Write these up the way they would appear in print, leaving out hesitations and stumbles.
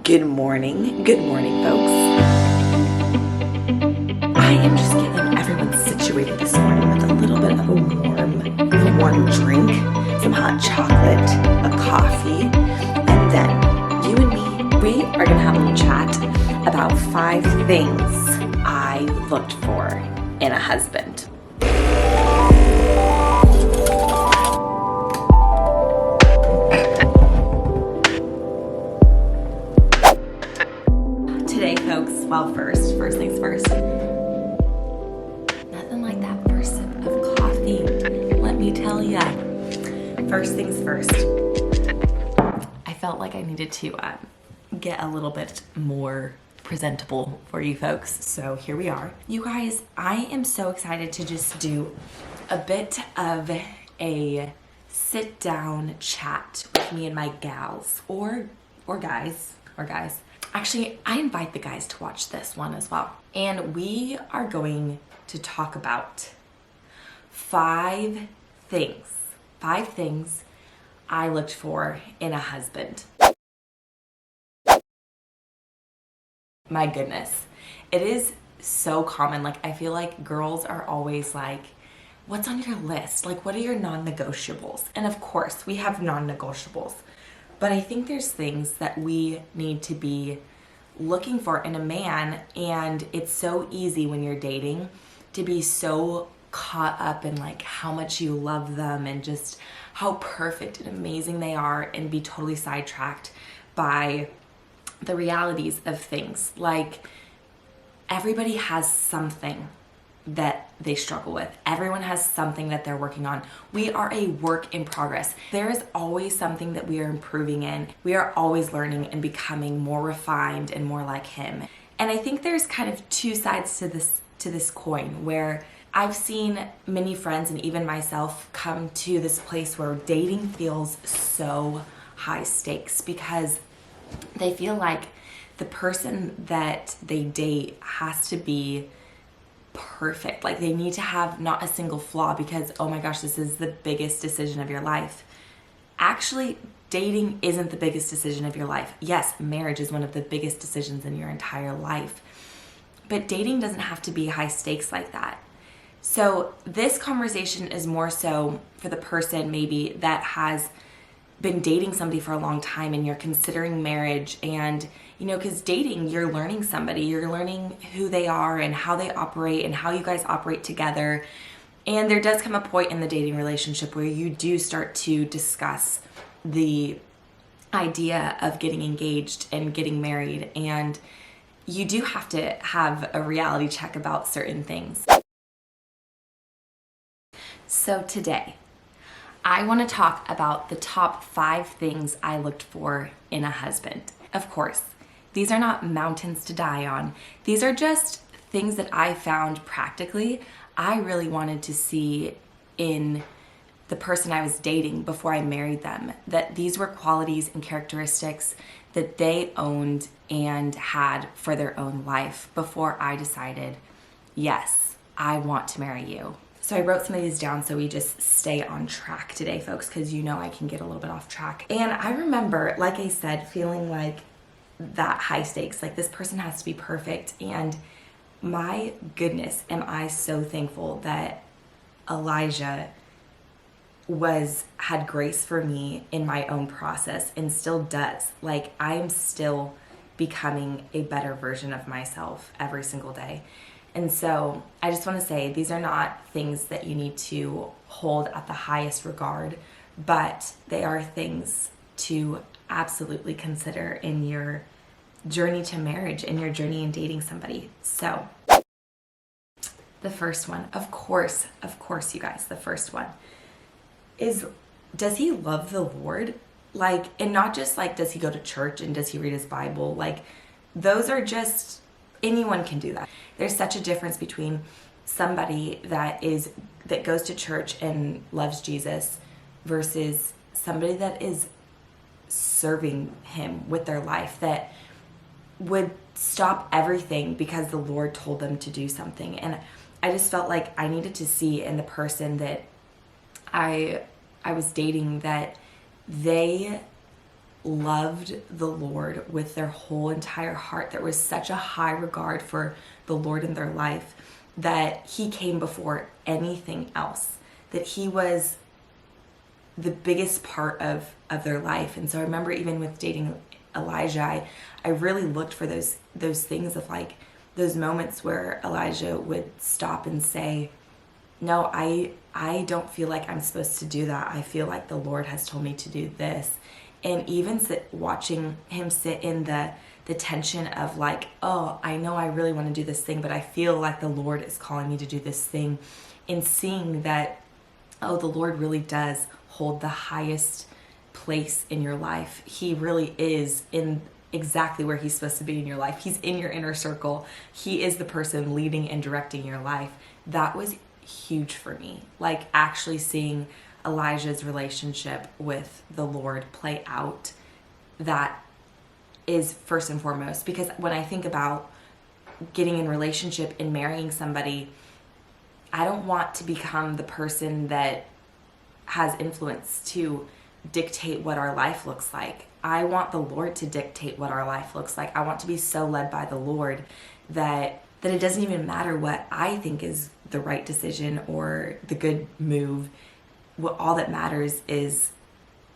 Good morning, folks. I am just getting everyone situated this morning with a little bit of a warm drink, some hot chocolate, a coffee, and then you and me, we are gonna have a little chat about 5 things I looked for in a husband. Today, folks, well, first things first. Nothing like that first sip of coffee, let me tell ya. First things first. I felt like I needed to get a little bit more presentable for you folks, so here we are. You guys, I am so excited to just do a bit of a sit-down chat with me and my gals, or guys. Actually, I invite the guys to watch this one as well. And we are going to talk about 5 things I looked for in a husband. My goodness, it is so common. Like, I feel like girls are always like, what's on your list? Like, what are your non-negotiables? And of course, we have non-negotiables. But I think there's things that we need to be looking for in a man, and it's so easy when you're dating to be so caught up in like how much you love them and just how perfect and amazing they are, and be totally sidetracked by the realities of things. Like, everybody has something that they struggle with. Everyone has something that they're working on. We are a work in progress. There is always something that we are improving in. We are always learning and becoming more refined and more like him. And I think there's kind of 2 sides to this coin, where I've seen many friends and even myself come to this place where dating feels so high stakes because they feel like the person that they date has to be perfect. Like, they need to have not a single flaw because, oh my gosh, this is the biggest decision of your life. Actually, dating isn't the biggest decision of your life. Yes, marriage is one of the biggest decisions in your entire life. But dating doesn't have to be high stakes like that. So this conversation is more so for the person maybe that has been dating somebody for a long time and you're considering marriage, and because dating, you're learning somebody, you're learning who they are and how they operate and how you guys operate together. And there does come a point in the dating relationship where you do start to discuss the idea of getting engaged and getting married, and you do have to have a reality check about certain things. So today, I want to talk about the top 5 things I looked for in a husband. Of course, these are not mountains to die on. These are just things that I found practically I really wanted to see in the person I was dating before I married them. That these were qualities and characteristics that they owned and had for their own life before I decided, yes, I want to marry you. So I wrote some of these down so we just stay on track today, folks, because I can get a little bit off track. And I remember, like I said, feeling like that high stakes, like this person has to be perfect. And my goodness, am I so thankful that Elijah had grace for me in my own process, and still does. Like, I am still becoming a better version of myself every single day. And so I just want to say, these are not things that you need to hold at the highest regard, but they are things to absolutely consider in your journey to marriage, in your journey in dating somebody. So the first one, of course, you guys, the first one is, does he love the Lord? Like, and not just like, does he go to church and does he read his Bible? Like, those are just, anyone can do that. There's such a difference between somebody that goes to church and loves Jesus versus somebody that is serving him with their life, that would stop everything because the Lord told them to do something. And I just felt like I needed to see in the person that I was dating that they loved the Lord with their whole entire heart. There was such a high regard for the Lord in their life that he came before anything else, that he was the biggest part of their life. And so I remember even with dating Elijah, I really looked for those things of like those moments where Elijah would stop and say, no, I don't feel like I'm supposed to do that. I feel like the Lord has told me to do this. And even watching him sit in the tension of like, oh, I know I really want to do this thing, but I feel like the Lord is calling me to do this thing. And seeing that, oh, the Lord really does hold the highest place in your life. He really is in exactly where he's supposed to be in your life. He's in your inner circle. He is the person leading and directing your life. That was huge for me. Like actually seeing Elijah's relationship with the Lord play out, that is first and foremost. Because when I think about getting in relationship and marrying somebody, I don't want to become the person that has influence to dictate what our life looks like. I want the Lord to dictate what our life looks like. I want to be so led by the Lord that it doesn't even matter what I think is the right decision or the good move. What all that matters is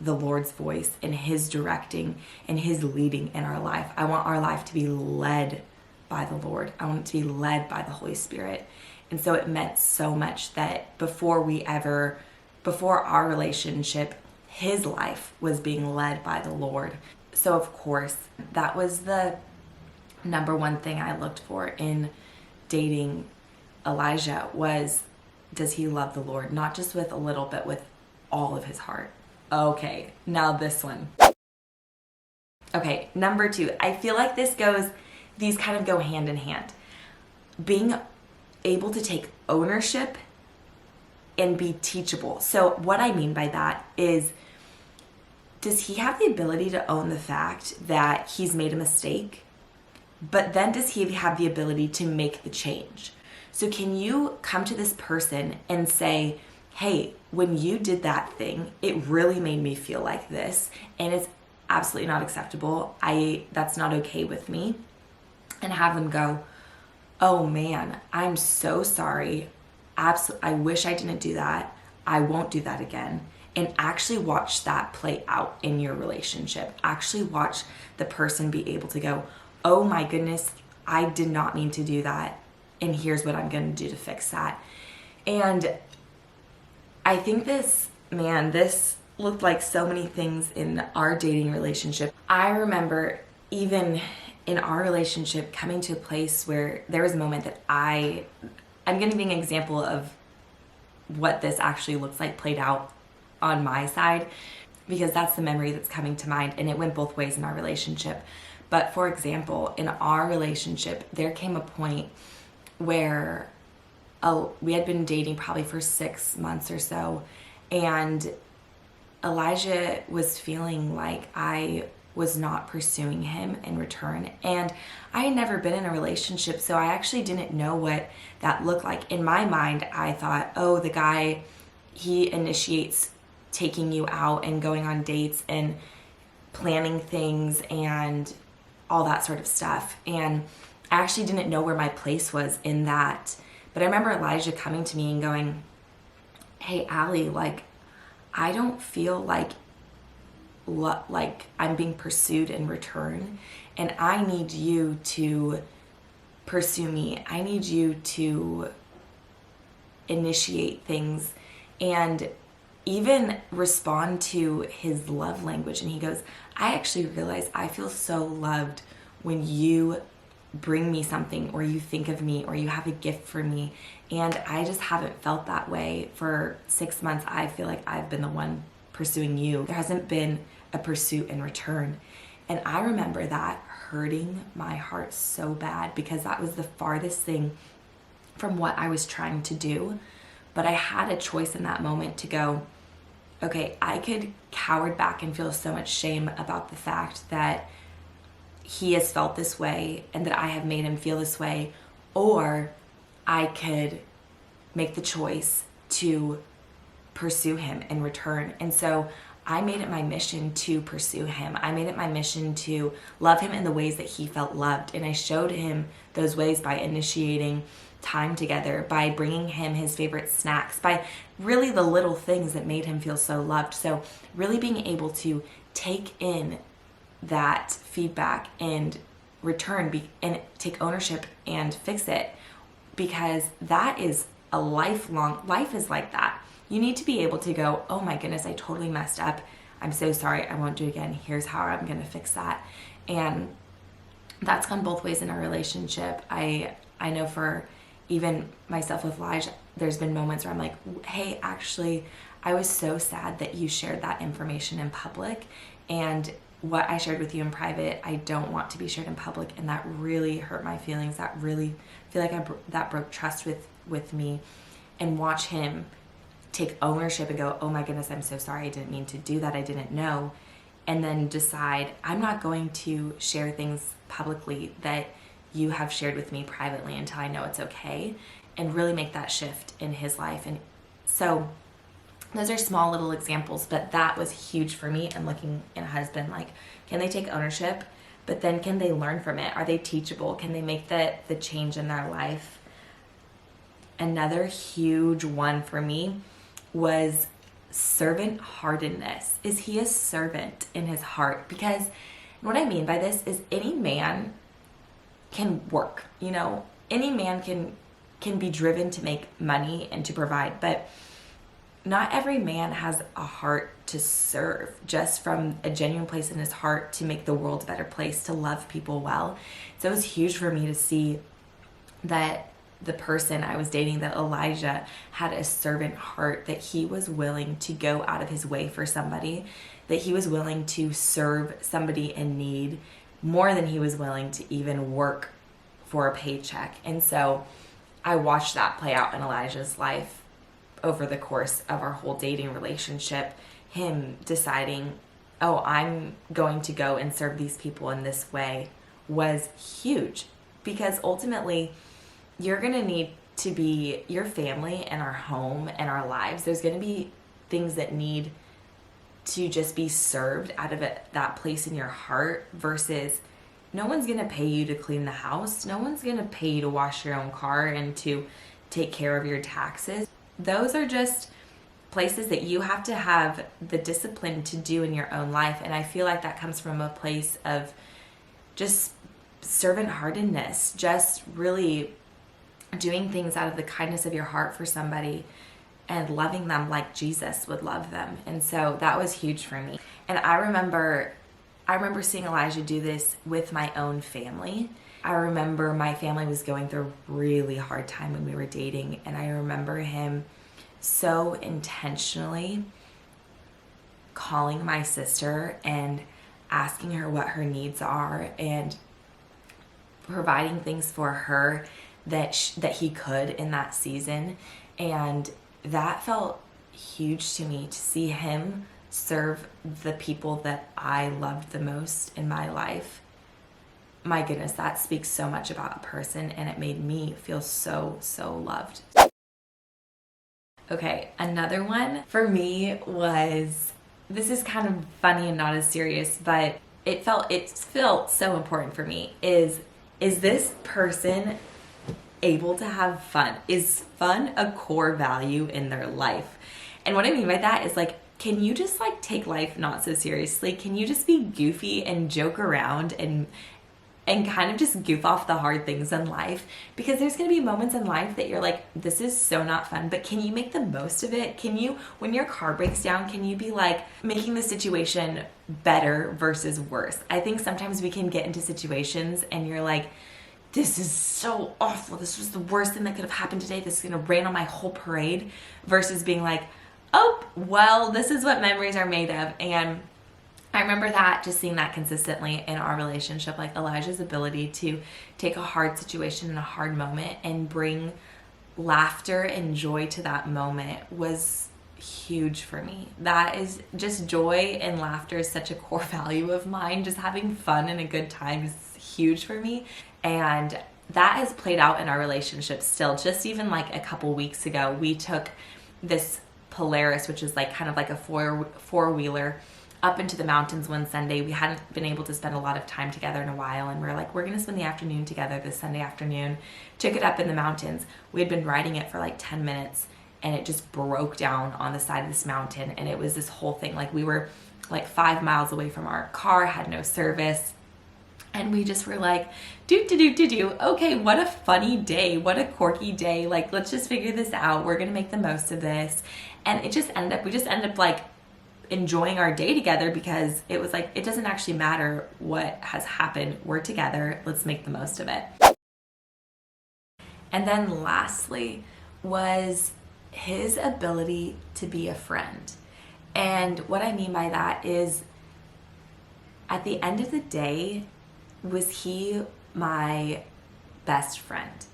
the Lord's voice and his directing and his leading in our life. I want our life to be led by the Lord. I want it to be led by the Holy Spirit. And so it meant so much that before our relationship, his life was being led by the Lord. So of course, that was the number one thing I looked for in dating Elijah was, does he love the Lord? Not just with a little, but with all of his heart. Okay, now this one. Okay, number 2. I feel like these kind of go hand in hand. Being able to take ownership and be teachable. So what I mean by that is, does he have the ability to own the fact that he's made a mistake? But then does he have the ability to make the change? So can you come to this person and say, hey, when you did that thing, it really made me feel like this, and it's absolutely not acceptable. That's not okay with me. And have them go, oh man, I'm so sorry. I wish I didn't do that. I won't do that again. And actually watch that play out in your relationship. Actually watch the person be able to go, oh my goodness, I did not mean to do that, and here's what I'm going to do to fix that. And I think this looked like so many things in our dating relationship. I remember even in our relationship coming to a place where there was a moment that I'm going to be an example of what this actually looks like played out on my side, because that's the memory that's coming to mind, and it went both ways in our relationship. But for example, in our relationship, there came a point where we had been dating probably for 6 months or so, and Elijah was feeling like I was not pursuing him in return. And I had never been in a relationship, so I actually didn't know what that looked like. In my mind, I thought, oh, the guy, he initiates taking you out and going on dates and planning things and all that sort of stuff. And I actually didn't know where my place was in that. But I remember Elijah coming to me and going, hey, Alley, like, I don't feel like I'm being pursued in return, and I need you to pursue me. I need you to initiate things and even respond to his love language. And he goes, I actually realize I feel so loved when you bring me something, or you think of me, or you have a gift for me, and I just haven't felt that way for 6 months. I feel like I've been the one pursuing you. There hasn't been a pursuit in return. And I remember that hurting my heart so bad, because that was the farthest thing from what I was trying to do. But I had a choice in that moment to go, okay, I could cower back and feel so much shame about the fact that he has felt this way and that I have made him feel this way, or I could make the choice to pursue him in return. And so I made it my mission to pursue him. I made it my mission to love him in the ways that he felt loved. And I showed him those ways by initiating time together, by bringing him his favorite snacks, by really the little things that made him feel so loved. So really being able to take in that feedback and return and take ownership and fix it, because that is a lifelong, life is like that. You need to be able to go, oh my goodness, I totally messed up. I'm so sorry. I won't do it again. Here's how I'm going to fix that. And that's gone both ways in our relationship. I know for even myself with Lije, there's been moments where I'm like, hey, actually, I was so sad that you shared that information in public, and what I shared with you in private, I don't want to be shared in public, and that really hurt my feelings. That really feel like that broke trust with me. And watch him take ownership and go, oh my goodness, I'm so sorry. I didn't mean to do that. I didn't know. And then decide, I'm not going to share things publicly that you have shared with me privately until I know it's okay, and really make that shift in his life. And so those are small little examples, but that was huge for me. And looking at a husband, like, can they take ownership? But then can they learn from it? Are they teachable? Can they make the change in their life? Another huge one for me was servant heartedness. Is he a servant in his heart? Because what I mean by this is any man can work, any man can be driven to make money and to provide, but not every man has a heart to serve, just from a genuine place in his heart to make the world a better place, to love people well. So it was huge for me to see that the person I was dating, that Elijah, had a servant heart, that he was willing to go out of his way for somebody, that he was willing to serve somebody in need more than he was willing to even work for a paycheck. And so I watched that play out in Elijah's life over the course of our whole dating relationship. Him deciding, oh, I'm going to go and serve these people in this way, was huge, because ultimately you're going to need to be your family and our home and our lives. There's going to be things that need to just be served out of that place in your heart, versus no one's going to pay you to clean the house. No one's going to pay you to wash your own car and to take care of your taxes. Those are just places that you have to have the discipline to do in your own life. And I feel like that comes from a place of just servant-heartedness, just really doing things out of the kindness of your heart for somebody and loving them like Jesus would love them. And so that was huge for me. And I remember seeing Elijah do this with my own family. I remember my family was going through a really hard time when we were dating, and I remember him so intentionally calling my sister and asking her what her needs are and providing things for her that he could in that season. And that felt huge to me, to see him serve the people that I loved the most in my life. My goodness, that speaks so much about a person, and it made me feel so, so loved. Okay, another one for me was, this is kind of funny and not as serious, but it felt so important for me, is this person able to have fun? Is fun a core value in their life? And what I mean by that is, like, can you just take life not so seriously? Can you just be goofy and joke around and kind of just goof off the hard things in life? Because there's going to be moments in life that you're like, this is so not fun, but can you make the most of it? Can you, when your car breaks down, can you be making the situation better versus worse? I think sometimes we can get into situations and you're like, this is so awful. This was the worst thing that could have happened today. This is going to rain on my whole parade, versus being like, oh, well, this is what memories are made of. And I remember that, just seeing that consistently in our relationship, like Elijah's ability to take a hard situation and a hard moment and bring laughter and joy to that moment was huge for me. That is just, joy and laughter is such a core value of mine. Just having fun and a good time is huge for me. And that has played out in our relationship still. Just even a couple weeks ago, we took this Polaris, which is like kind of like a four-wheeler, up into the mountains one Sunday. We hadn't been able to spend a lot of time together in a while, and we were like, we're gonna spend the afternoon together this Sunday afternoon. Took it up in the mountains. We had been riding it for like 10 minutes, and it just broke down on the side of this mountain, and it was this whole thing. Like, we were like 5 miles away from our car, had no service, and we just were like, okay, what a funny day, what a quirky day, like, let's just figure this out, we're gonna make the most of this. And we just ended up like enjoying our day together, because it was like, it doesn't actually matter what has happened, we're together, let's make the most of it. And then lastly was his ability to be a friend. And what I mean by that is, at the end of the day, was he my best friend?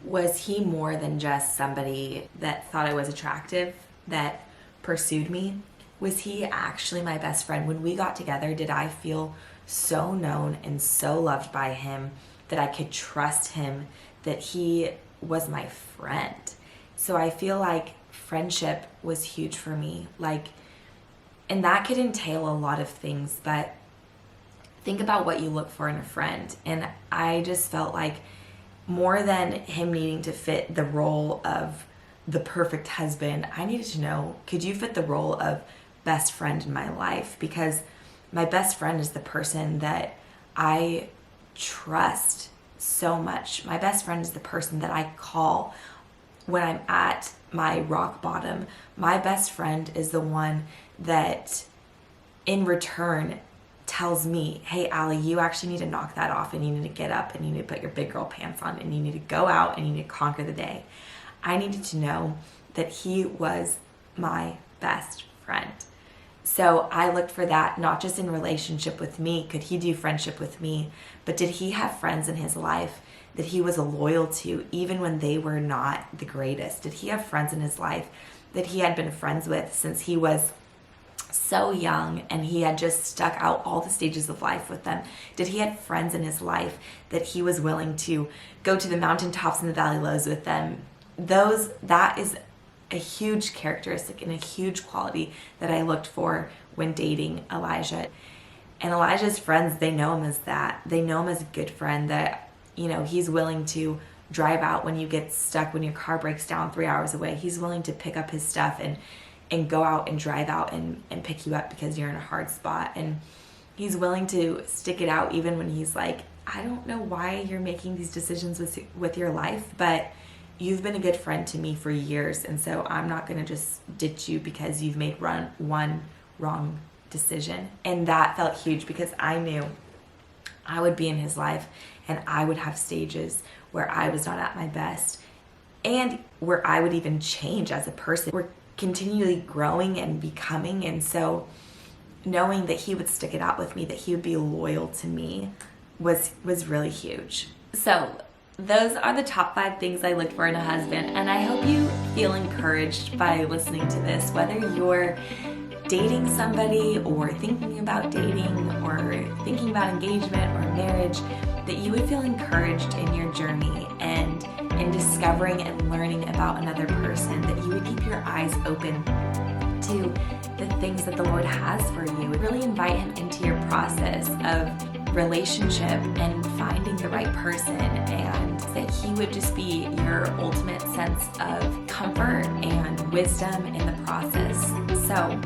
Was he more than just somebody that thought I was attractive, that pursued me? Was he actually my best friend? When we got together, did I feel so known and so loved by him that I could trust him, that he was my friend? So I feel like friendship was huge for me. Like, and that could entail a lot of things, but think about what you look for in a friend. And I just felt like, more than him needing to fit the role of the perfect husband, I needed to know, could you fit the role of best friend in my life? Because my best friend is the person that I trust so much. My best friend is the person that I call when I'm at my rock bottom. My best friend is the one that in return tells me, hey, Allie, you actually need to knock that off, and you need to get up, and you need to put your big girl pants on, and you need to go out, and you need to conquer the day. I needed to know that he was my best friend. So I looked for that, not just in relationship with me, could he do friendship with me, but did he have friends in his life that he was loyal to, even when they were not the greatest? Did he have friends in his life that he had been friends with since he was so young, and he had just stuck out all the stages of life with them? Did he have friends in his life that he was willing to go to the mountaintops and the valley lows with them? That is a huge characteristic and a huge quality that I looked for when dating Elijah. And Elijah's friends, they know him as that. They know him as a good friend, that, you know, he's willing to drive out when you get stuck, when your car breaks down 3 hours away. He's willing to pick up his stuff and go out and drive out and pick you up because you're in a hard spot. And he's willing to stick it out even when he's like, I don't know why you're making these decisions with your life, but you've been a good friend to me for years, and so I'm not going to just ditch you because you've made one wrong decision. And that felt huge, because I knew I would be in his life, and I would have stages where I was not at my best, and where I would even change as a person. We're continually growing and becoming, and so knowing that he would stick it out with me, that he would be loyal to me, was really huge. So those are the top 5 things I looked for in a husband, and I hope you feel encouraged by listening to this, whether you're dating somebody or thinking about dating or thinking about engagement or marriage, that you would feel encouraged in your journey and in discovering and learning about another person, that you would keep your eyes open to the things that the Lord has for you. Really invite him into your process of relationship and finding the right person, and that he would just be your ultimate sense of comfort and wisdom in the process. So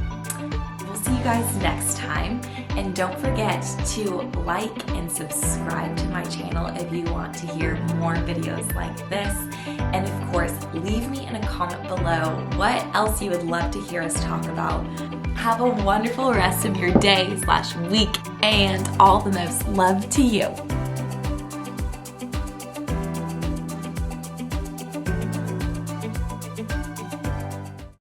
we'll see you guys next time, and don't forget to like and subscribe to my channel if you want to hear more videos like this. And of course, leave me in a comment below what else you would love to hear us talk about. Have a wonderful rest of your day/week, and all the most love to you.